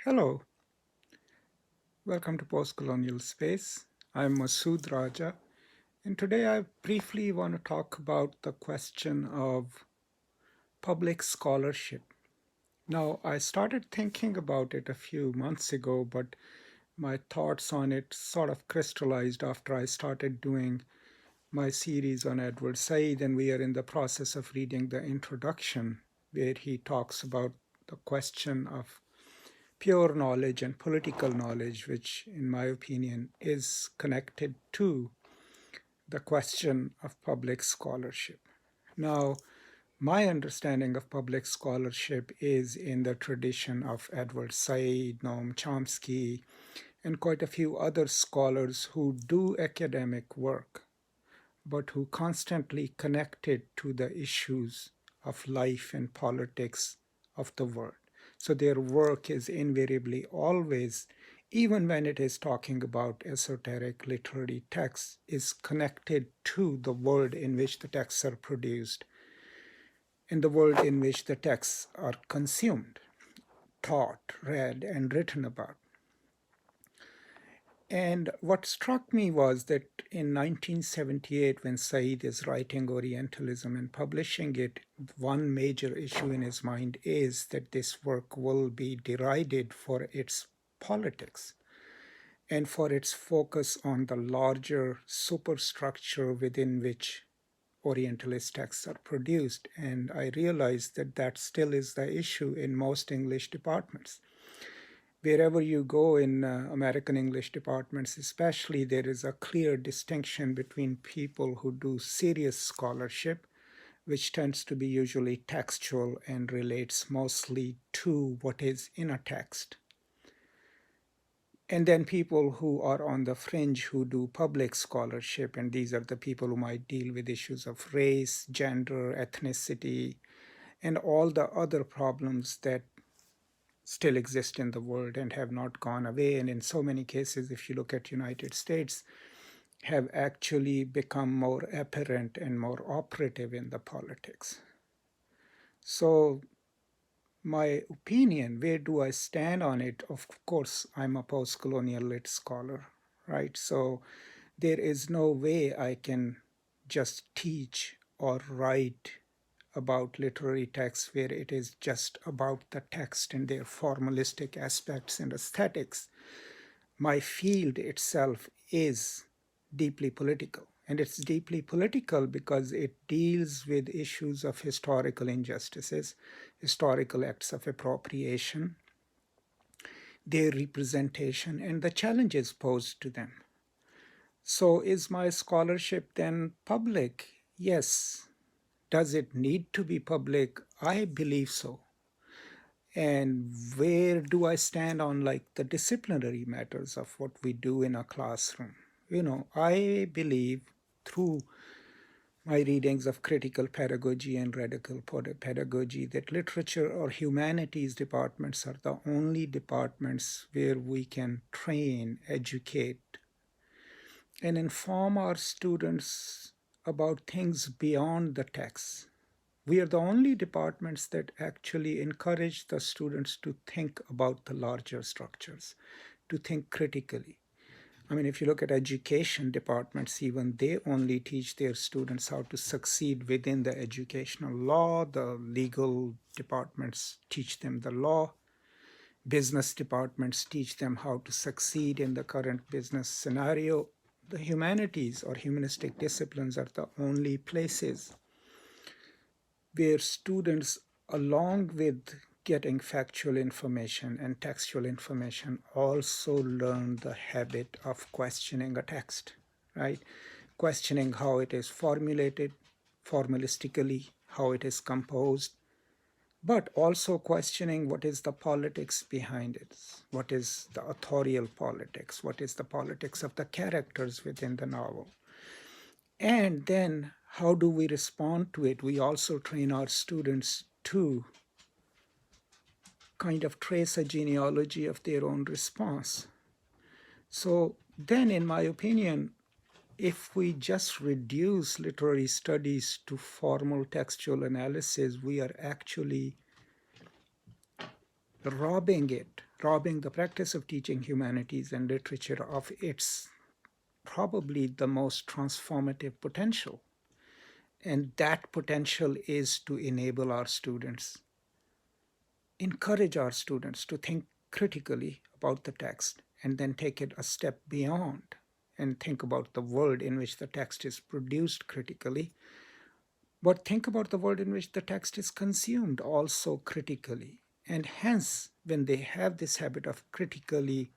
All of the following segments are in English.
Hello, welcome to Postcolonial Space. I'm Masood Raja, and today I briefly want to talk about the question of public scholarship. Now, I started thinking about it a few months ago, but my thoughts on it sort of crystallized after I started doing my series on Edward Said, and we are in the process of reading the introduction where he talks about the question of pure knowledge and political knowledge, which, in my opinion, is connected to the question of public scholarship. Now, my understanding of public scholarship is in the tradition of Edward Said, Noam Chomsky, and quite a few other scholars who do academic work, but who constantly connect it to the issues of life and politics of the world. So their work is invariably always, even when it is talking about esoteric literary texts, is connected to the world in which the texts are produced and the world in which the texts are consumed, taught, read, and written about. And what struck me was that in 1978, when Said is writing Orientalism and publishing it, one major issue in his mind is that this work will be derided for its politics and for its focus on the larger superstructure within which Orientalist texts are produced. And I realized that that still is the issue in most English departments. Wherever you go in American English departments, especially, there is a clear distinction between people who do serious scholarship, which tends to be usually textual and relates mostly to what is in a text, and then people who are on the fringe who do public scholarship, and these are the people who might deal with issues of race, gender, ethnicity, and all the other problems that still exist in the world and have not gone away, and in so many cases, if you look at United States, have actually become more apparent and more operative in the politics. So my opinion, where do I stand on it? Of course, I'm a post-colonial lit scholar, right? So there is no way I can just teach or write about literary texts where it is just about the text and their formalistic aspects and aesthetics. My field itself is deeply political. And it's deeply political because it deals with issues of historical injustices, historical acts of appropriation, their representation, and the challenges posed to them. So, is my scholarship then public? Yes. Does it need to be public? I believe so. And where do I stand on like the disciplinary matters of what we do in a classroom? I believe through my readings of critical pedagogy and radical pedagogy that literature or humanities departments are the only departments where we can train, educate, and inform our students about things beyond the text. We are the only departments that actually encourage the students to think about the larger structures, to think critically. I mean, if you look at education departments, even they only teach their students how to succeed within the educational law. The legal departments teach them the law. Business departments teach them how to succeed in the current business scenario. The humanities or humanistic disciplines are the only places where students, along with getting factual information and textual information, also learn the habit of questioning a text, right? Questioning how it is formulated, formalistically, how it is composed, but also questioning what is the politics behind it, what is the authorial politics, what is the politics of the characters within the novel. And then how do we respond to it? We also train our students to kind of trace a genealogy of their own response. So then, in my opinion, if we just reduce literary studies to formal textual analysis, we are actually robbing it robbing the practice of teaching humanities and literature of its probably the most transformative potential. And that potential is to enable our students, encourage our students to think critically about the text and then take it a step beyond and think about the world in which the text is produced critically, but think about the world in which the text is consumed also critically. And hence, when they have this habit of critically,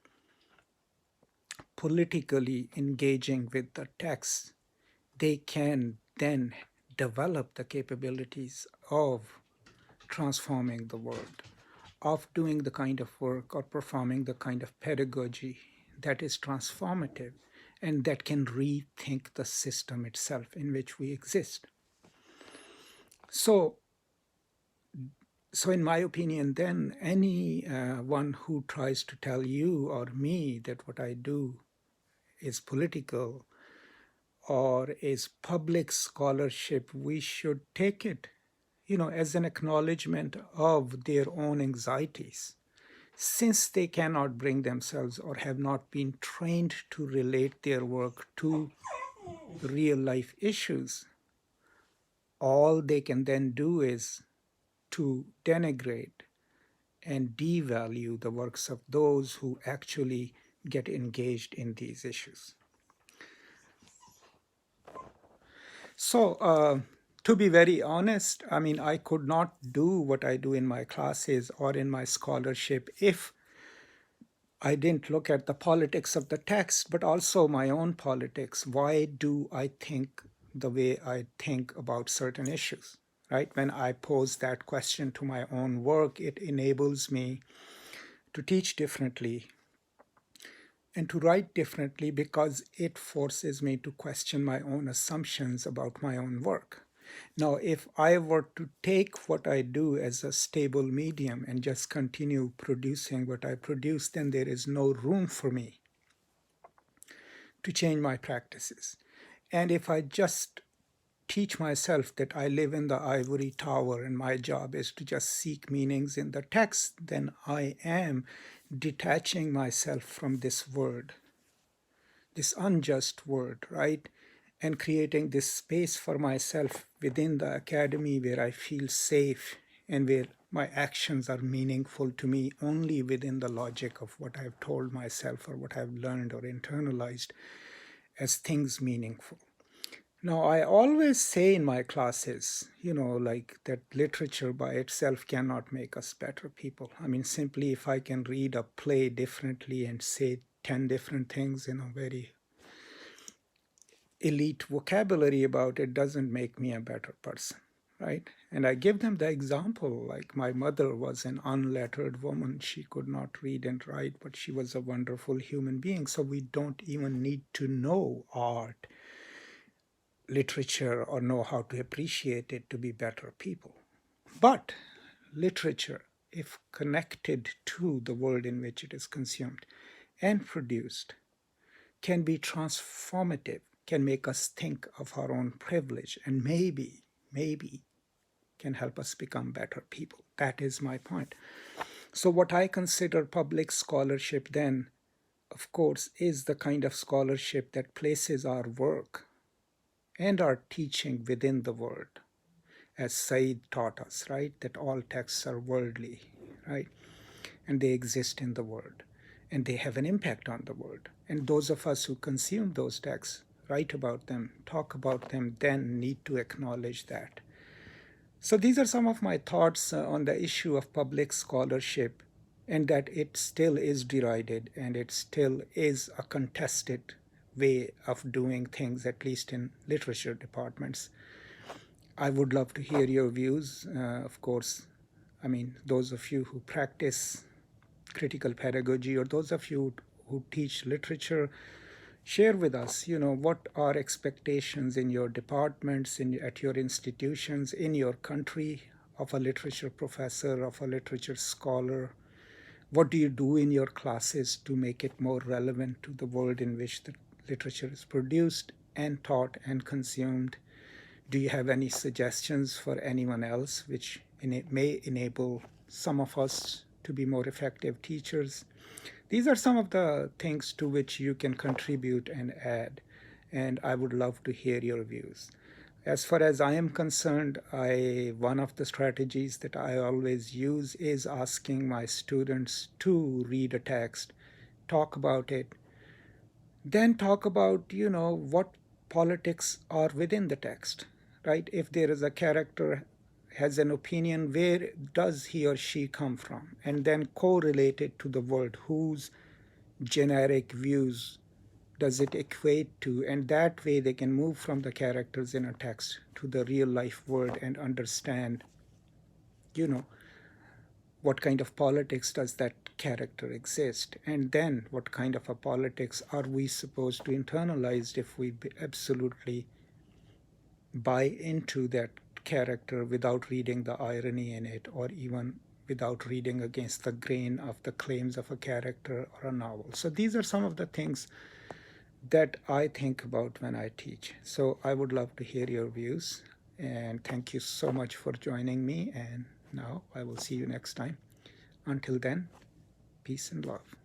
politically engaging with the text, they can then develop the capabilities of transforming the world, of doing the kind of work or performing the kind of pedagogy that is transformative and that can rethink the system itself in which we exist. So in my opinion, then any one who tries to tell you or me that what I do is political or is public scholarship, we should take it, as an acknowledgement of their own anxieties. Since they cannot bring themselves or have not been trained to relate their work to real life issues, all they can then do is to denigrate and devalue the works of those who actually get engaged in these issues. So, to be very honest, I mean, I could not do what I do in my classes or in my scholarship if I didn't look at the politics of the text, but also my own politics. Why do I think the way I think about certain issues, right? When I pose that question to my own work, it enables me to teach differently and to write differently because it forces me to question my own assumptions about my own work. Now, if I were to take what I do as a stable medium and just continue producing what I produce, then there is no room for me to change my practices. And if I just teach myself that I live in the ivory tower and my job is to just seek meanings in the text, then I am detaching myself from this word, this unjust word, right? And creating this space for myself within the academy where I feel safe and where my actions are meaningful to me only within the logic of what I've told myself or what I've learned or internalized as things meaningful. Now, I always say in my classes, like that literature by itself cannot make us better people. I mean, simply if I can read a play differently and say 10 different things in a very elite vocabulary about it doesn't make me a better person, right? And I give them the example, like my mother was an unlettered woman. She could not read and write, but she was a wonderful human being. So we don't even need to know art, literature, or know how to appreciate it to be better people. But literature, if connected to the world in which it is consumed and produced, can be transformative, can make us think of our own privilege, and maybe can help us become better people. That is my point. So what I consider public scholarship then, of course, is the kind of scholarship that places our work and our teaching within the world. As Said taught us, right, that all texts are worldly, right? And they exist in the world and they have an impact on the world. And those of us who consume those texts, write about them, talk about them, then need to acknowledge that. So these are some of my thoughts on the issue of public scholarship, and that it still is derided and it still is a contested way of doing things, at least in literature departments. I would love to hear your views. Of course, I mean, those of you who practice critical pedagogy or those of you who teach literature, share with us, what are expectations in your departments, at your institutions, in your country of a literature professor, of a literature scholar. What do you do in your classes to make it more relevant to the world in which the literature is produced and taught and consumed? Do you have any suggestions for anyone else which may enable some of us to be more effective teachers. These are some of the things to which you can contribute and add, and I would love to hear your views. As far as I am concerned, one of the strategies that I always use is asking my students to read a text, talk about it, then talk about, what politics are within the text, right? If there is a character has an opinion, where does he or she come from? And then correlate it to the world. Whose generic views does it equate to? And that way they can move from the characters in a text to the real life world and understand, you know, what kind of politics does that character exist? And then what kind of a politics are we supposed to internalize if we absolutely buy into that character without reading the irony in it, or even without reading against the grain of the claims of a character or a novel? So these are some of the things that I think about when I teach. So I would love to hear your views. And thank you so much for joining me. And now I will see you next time. Until then, peace and love.